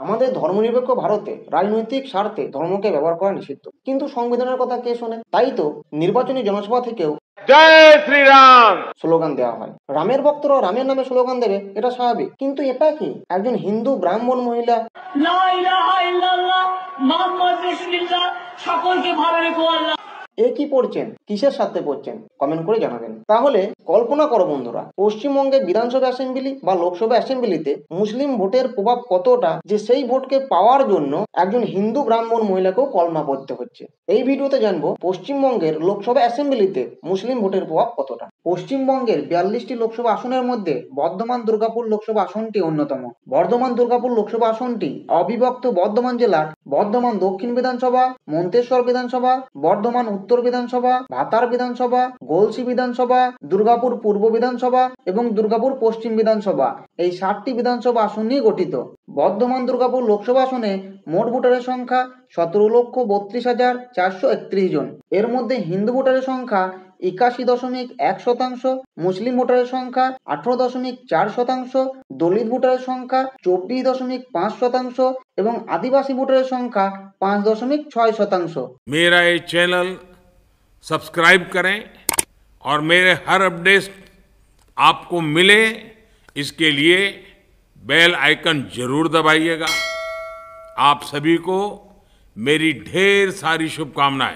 আমাদের ধর্মনিরপেক্ষ ভারতে রাজনৈতিক স্বার্থে ধর্মকে ব্যবহার করা নিষিদ্ধ, কিন্তু সংবিধানের কথা কে শোনে? তাই তো নির্বাচনী জনসভা থেকেও জয় শ্রীরাম স্লোগান দেওয়া হয়। রামের ভক্তরা রামের নামে স্লোগান দেবে, এটা স্বাভাবিক, কিন্তু এটা কি একজন হিন্দু ব্রাহ্মণ মহিলা লা ইলাহা ইল্লাল্লাহ মুহাম্মদ রাসূলুল্লাহ সকলকে ভালো রেখো আল্লাহ এ কি পড়ছেন, কিসের সাথে পড়ছেন, কমেন্ট করে জানাবেন। তাহলে কল্পনা করো বন্ধুরা, পশ্চিমবঙ্গে বিধানসভা অ্যাসেম্বলি বা লোকসভা অ্যাসেম্বলিতে মুসলিম ভোটের প্রভাব কতটা যে সেই ভোটকে পাওয়ার জন্য একজন হিন্দু ব্রাহ্মণ মহিলাকেও কলমা পড়তে হচ্ছে। এই ভিডিওতে জানবো পশ্চিমবঙ্গের লোকসভা অ্যাসেম্বলিতে মুসলিম ভোটের প্রভাব কতটা। পশ্চিমবঙ্গের 42টি লোকসভা আসনের মধ্যে বর্ধমান দুর্গাপুর লোকসভা আসনটি অন্যতম। বর্ধমান দুর্গাপুর লোকসভা আসনটি অবিভক্ত বর্ধমান জেলার বর্ধমান দক্ষিণ বিধানসভা, মন্তেশ্বর বিধানসভা, বর্ধমান উত্তর বিধানসভা, ভাতার বিধানসভা, গলসি বিধানসভা, দুর্গাপুর পূর্ব বিধানসভা এবং দুর্গাপুর পশ্চিম বিধানসভা, এই 7টি বিধানসভা আসন নিয়ে গঠিত। বর্ধমান দুর্গাপুর লোকসভা আসনে মোট ভোটারের সংখ্যা 17,32,431 জন। এর মধ্যে হিন্দু ভোটারের সংখ্যা 81.1%, মুসলিম ভোটারের সংখ্যা 18.4%, দলিত ভোটারের সংখ্যা 24.5% এবং আদিবাসী ভোটারের সংখ্যা 5.6%। मेरा ये चैनल सब्सक्राइब करें और मेरे हर अपडेट आपको मिले, इसके लिए बेल आइकन जरूर दबाइएगा। आप सभी को मेरी ढेर सारी शुभकामनाएं।